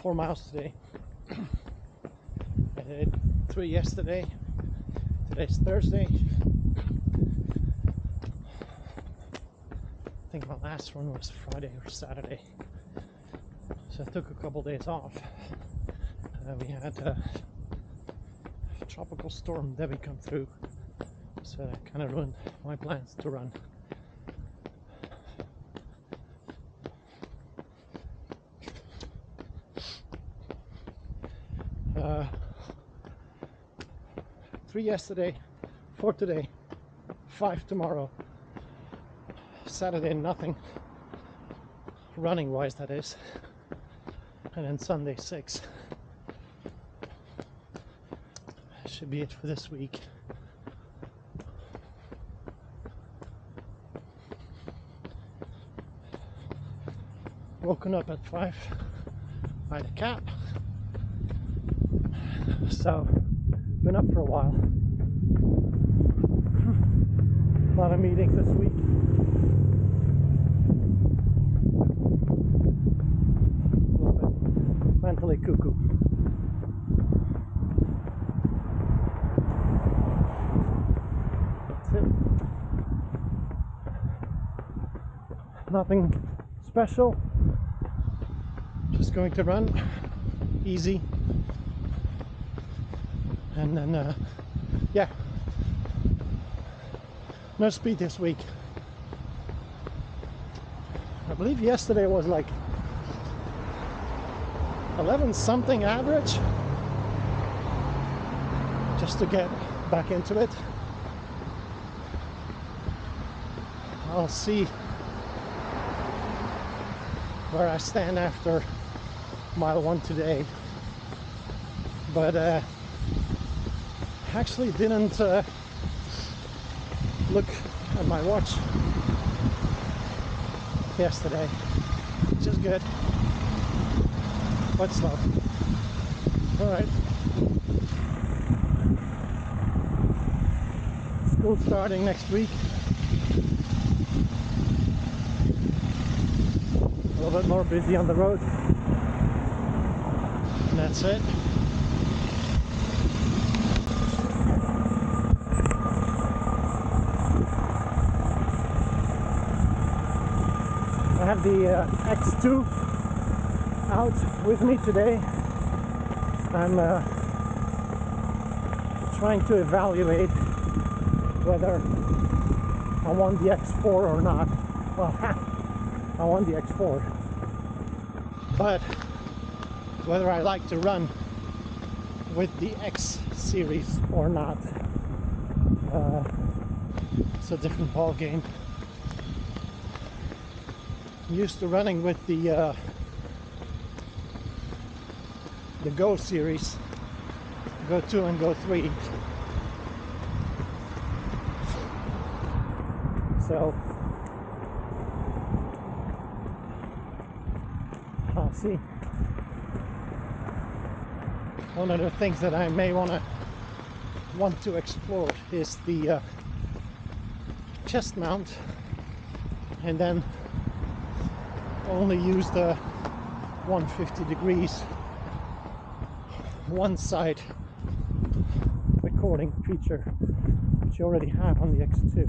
4 miles today. I did 3 yesterday. Today's Thursday. I think my last one was Friday or Saturday. So I took a couple days off. We had a tropical storm Debbie come through, so that kind of ruined my plans to run. Three yesterday, 4 today, 5 tomorrow, Saturday nothing, running wise that is, and then Sunday 6. Should be it for this week. Woken up at 5 by the cat, so been up for a while. A lot of meetings this week. A little bit mentally cuckoo. That's it. Nothing special. Just going to run easy. And then, yeah, no speed this week. I believe yesterday was like 11 something average, just to get back into it. I'll see where I stand after mile 1 today, but actually didn't look at my watch yesterday, which is good, but slow. All right, school starting next week. A little bit more busy on the road, and that's it. I have the X2 out with me today. I'm trying to evaluate whether I want the X4 or not. Well, I want the X4, but whether I like to run with the X series or not, it's a different ball game. I'm used to running with the Go series, Go 2 and Go 3. So I'll see. One of the things that I may want to explore is the chest mount, and then only use the 150 degrees one side recording feature, which you already have on the X2.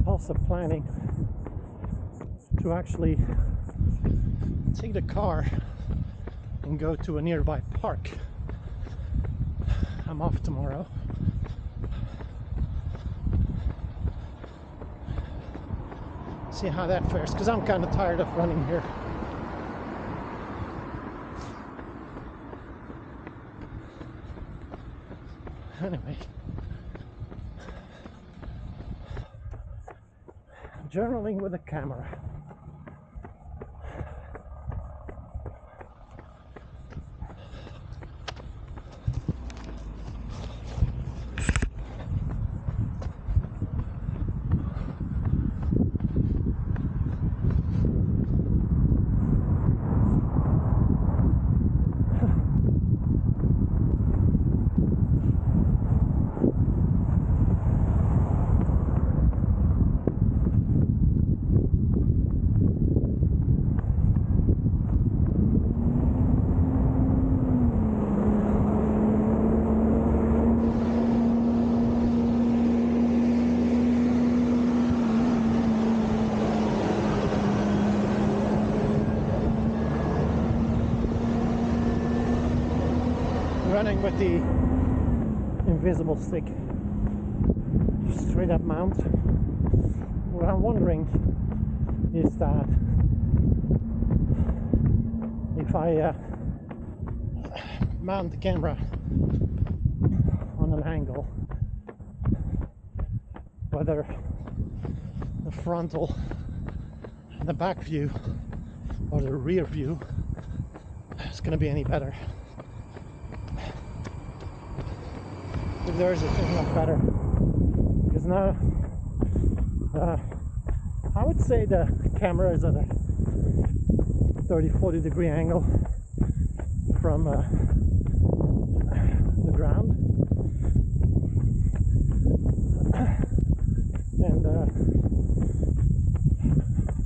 Also planning to actually take the car and go to a nearby park. I'm off tomorrow. See how that fares, because I'm kind of tired of running here. Anyway, journaling with a camera. running with the invisible stick, straight up mount. What I'm wondering is that if I mount the camera on an angle, whether the frontal and the back view or the rear view is going to be any better. If there's a thing not better, because now I would say the camera is at a 30-40 degree angle from the ground, and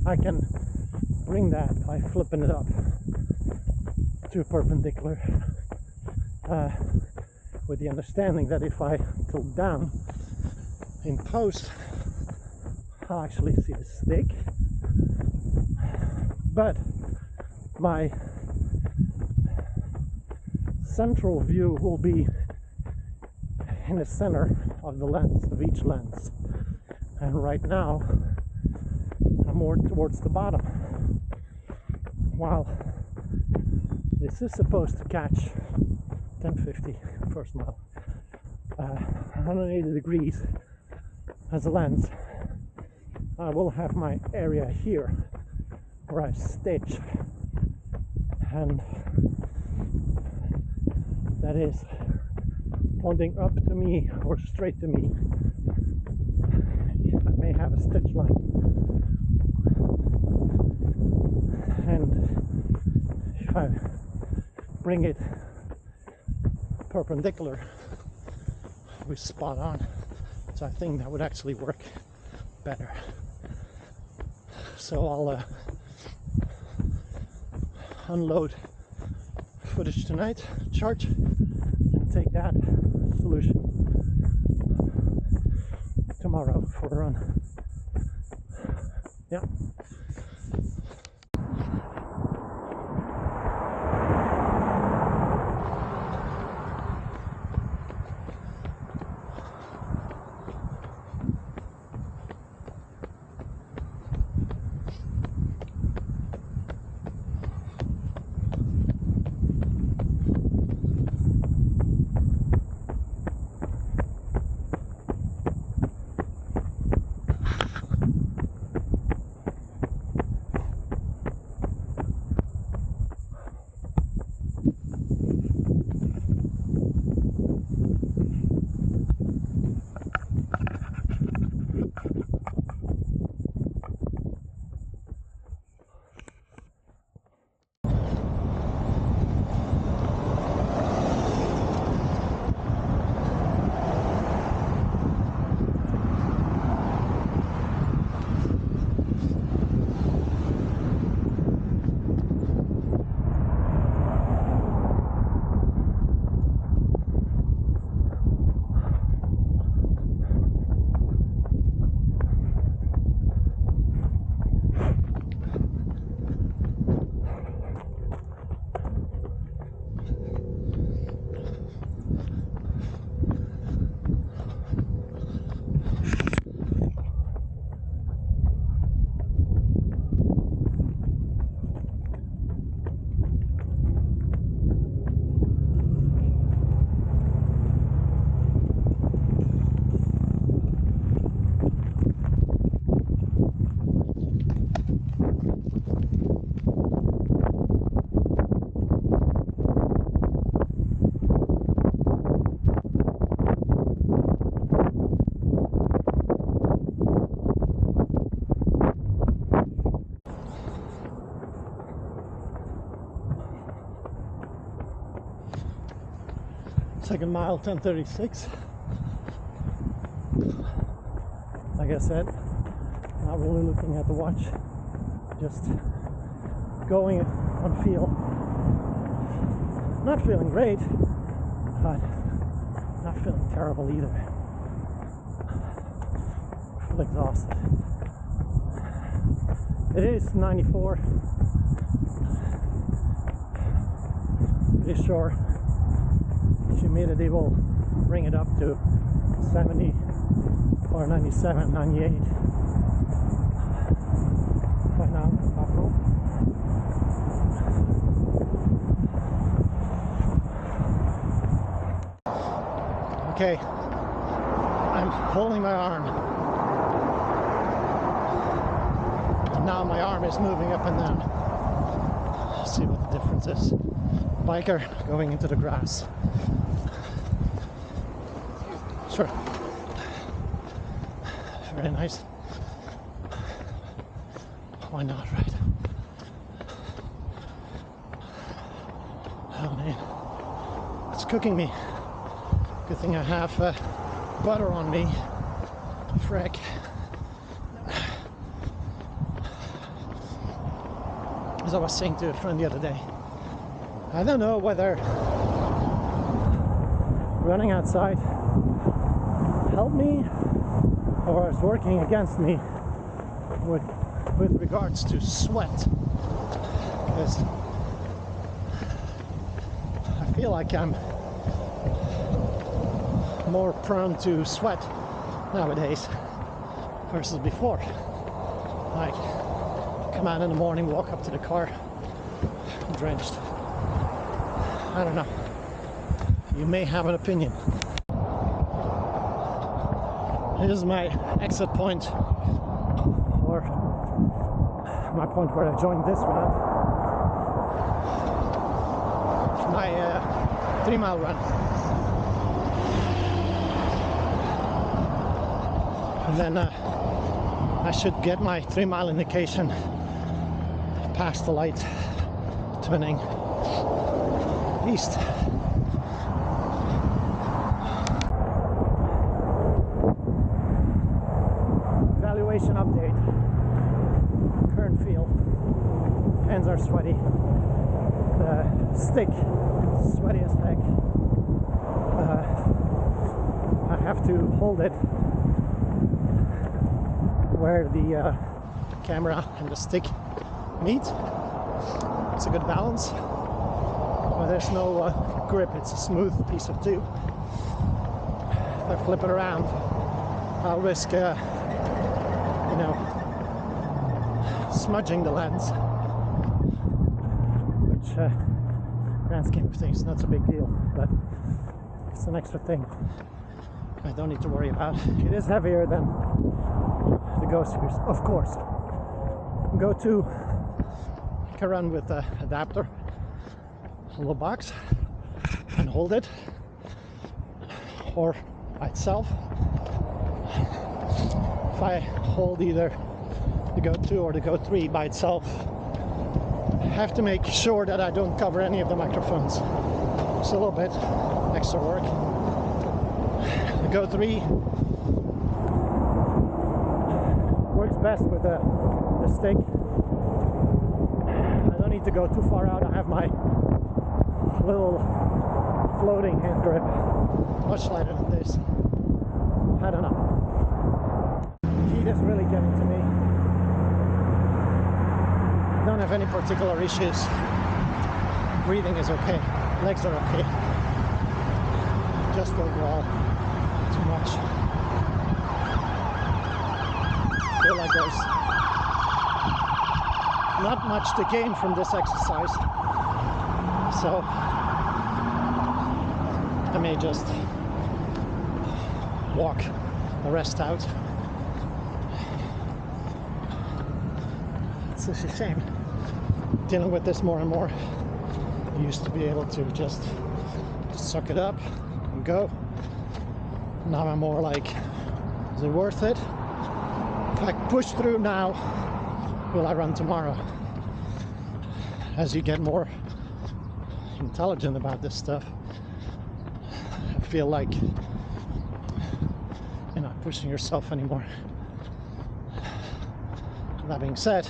I can bring that by flipping it up to perpendicular, with the understanding that if I tilt down in post, I'll actually see the stick, but my central view will be in the center of the lens, of each lens, and right now I'm more towards the bottom, while this is supposed to catch 1050 first mile, 180 degrees as a lens. I will have my area here where I stitch, and that is pointing up to me or straight to me. I may have a stitch line, and if I bring it perpendicular, we're spot on. So I think that would actually work better. So I'll unload footage tonight, charge, and take that solution tomorrow for a run. Yeah. Second mile, 10:36. Like I said, not really looking at the watch, just going on feel. Not feeling great, but not feeling terrible either. I feel exhausted. It is 94. Pretty sure humidity will bring it up to 70 or 97, 98. Right now, back home. Okay, I'm holding my arm. And now my arm is moving up and down. Let's see what the difference is. Biker going into the grass. Sure. Very nice. Why not, right? Oh man, it's cooking me. Good thing I have butter on me. Frick. As I was saying to a friend the other day, I don't know whether running outside helped me or is working against me with regards to sweat, because I feel like I'm more prone to sweat nowadays versus before. Like, come out in the morning, walk up to the car, I'm drenched. I don't know. You may have an opinion. This is my exit point, or my point where I joined this run. It's my 3-mile run. And then I should get my 3-mile indication past the light, turning east. Evaluation update. Current feel. Hands are sweaty. The stick, sweaty as heck. I have to hold it where the camera and the stick meet. It's a good balance, but there's no grip. It's a smooth piece of tube. If I flip it around, I'll risk smudging the lens, which grand scheme of things, not a big deal, but it's an extra thing I don't need to worry about. It is heavier than the Go series, of course. Go 2 can run with the adapter, a little box, and hold it, or by itself. If I hold either the Go 2 or the Go 3 by itself, I have to make sure that I don't cover any of the microphones. It's a little bit extra work. The Go 3 works best with the stick. I don't need to go too far out. I have my little floating hand grip, much lighter than this. I don't know. Heat is really getting to me. Don't have any particular issues. Breathing is okay. Legs are okay. Just overall, too much. Feel like there's not much to gain from this exercise, so I may just walk the rest out. It's a shame. Dealing with this more and more. I used to be able to just suck it up and go. Now I'm more like, is it worth it? If I push through now, will I run tomorrow? As you get more intelligent about this stuff, I feel like you're not pushing yourself anymore. That being said,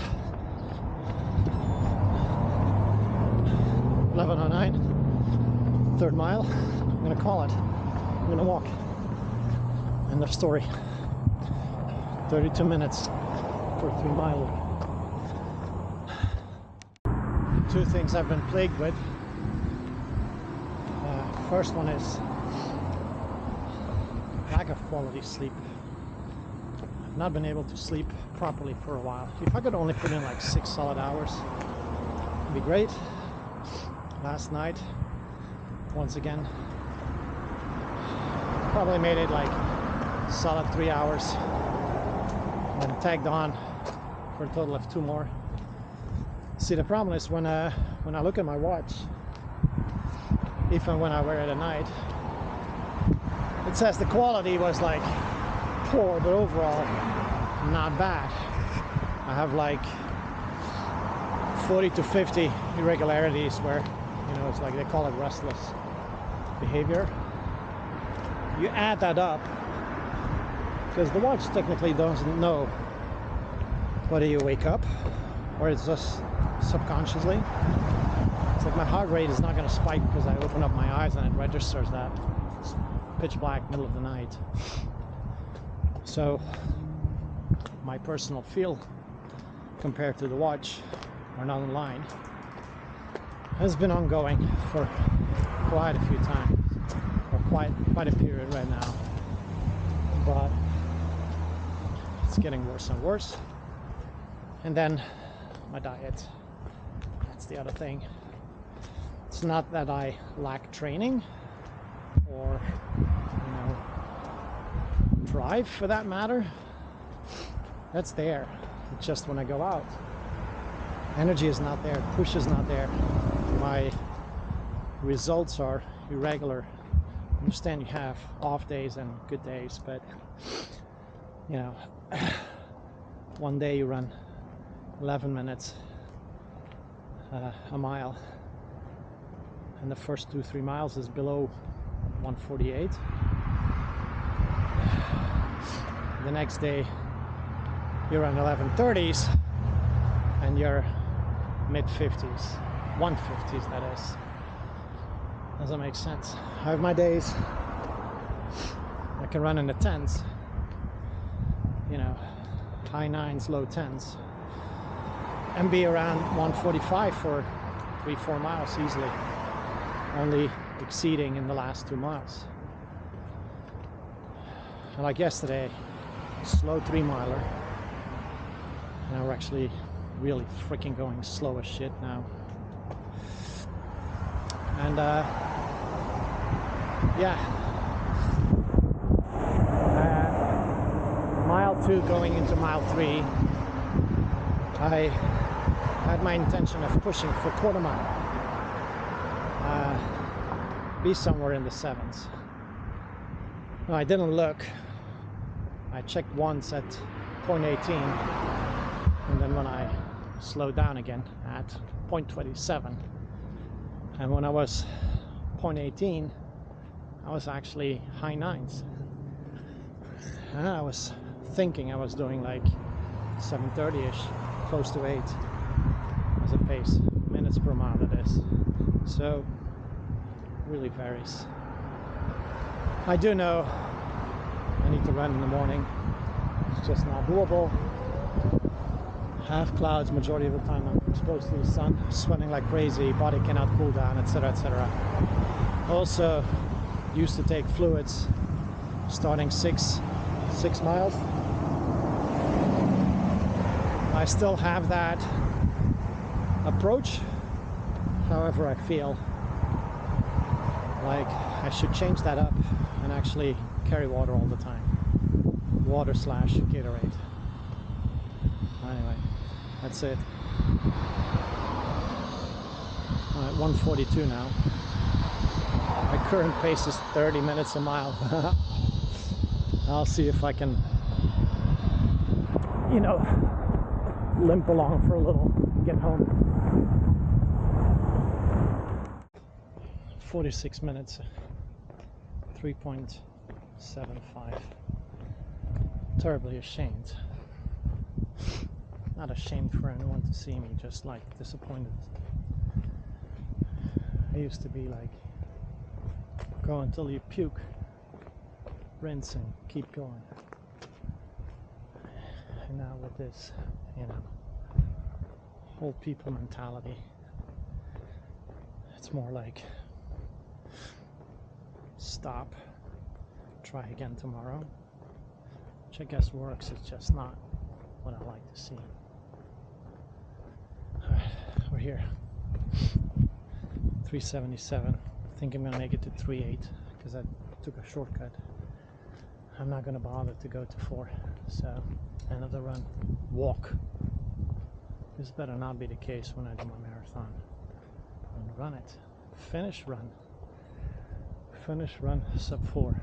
11:09, 3rd mile. I'm gonna call it. I'm gonna walk. End of story. 32 minutes for a 3-miler. Two things I've been plagued with. First one is lack of quality sleep. I've not been able to sleep properly for a while. If I could only put in like 6 solid hours, it'd be great. Last night, once again, probably made it like solid 3 hours, and then tagged on for a total of 2 more. See, the problem is when I look at my watch, if and when I wear it at night, it says the quality was like poor, but overall not bad. I have like 40 to 50 irregularities where, you know, it's like they call it restless behavior. You add that up, because the watch technically doesn't know whether you wake up or it's just subconsciously. It's like my heart rate is not going to spike because I open up my eyes and it registers that it's pitch black, middle of the night. So my personal feel compared to the watch, or not in line, has been ongoing for quite a few times, or quite a period right now. But it's getting worse and worse. And then my diet, that's the other thing. It's not that I lack training or, you know, drive for that matter. That's there. It's just when I go out, energy is not there, push is not there. My results are irregular. I understand you have off days and good days, but you know, one day you run 11 minutes a mile, and the first 2-3 miles is below 148. The next day you're on 11:30s and you're mid-50s, 150s that is. Doesn't make sense. I have my days I can run in the 10s, you know, high 9s, low 10s, and be around 145 for 3-4 miles easily, only exceeding in the last 2 miles. And like yesterday, slow 3-miler. Now we're actually really freaking going slow as shit now. And yeah, mile 2 going into mile 3, I had my intention of pushing for quarter mile, be somewhere in the 7s. No, I didn't look. I checked once at 0.18, and then when I slowed down again at 0.27, and when I was 0.18, I was actually high 9s. And I was thinking I was doing like 7:30-ish, close to 8 as a pace, minutes per mile it is. So really varies. I do know I need to run in the morning. It's just not doable. Half clouds majority of the time. I'm exposed to the sun, sweating like crazy, body cannot cool down, etc., etc. Also used to take fluids starting 6 miles. I still have that approach. However, I feel like I should change that up and actually carry water all the time. Water / Gatorade. Anyway, that's it. I'm at 142 now. My current pace is 30 minutes a mile. I'll see if I can, you know, limp along for a little, get home. 46 minutes, 3.75. Terribly ashamed. Not ashamed for anyone to see me, just like disappointed. I used to be like, go until you puke, rinse and keep going. And now with this, you know, whole people mentality, it's more like stop, try again tomorrow, which I guess works. It's just not what I like to see. Alright, we're here. 377. I think I'm gonna make it to 3.8 because I took a shortcut. I'm not gonna bother to go to 4. So end of the run. Walk. This better not be the case when I do my marathon. And run it. Finish run. Finish run sub 4.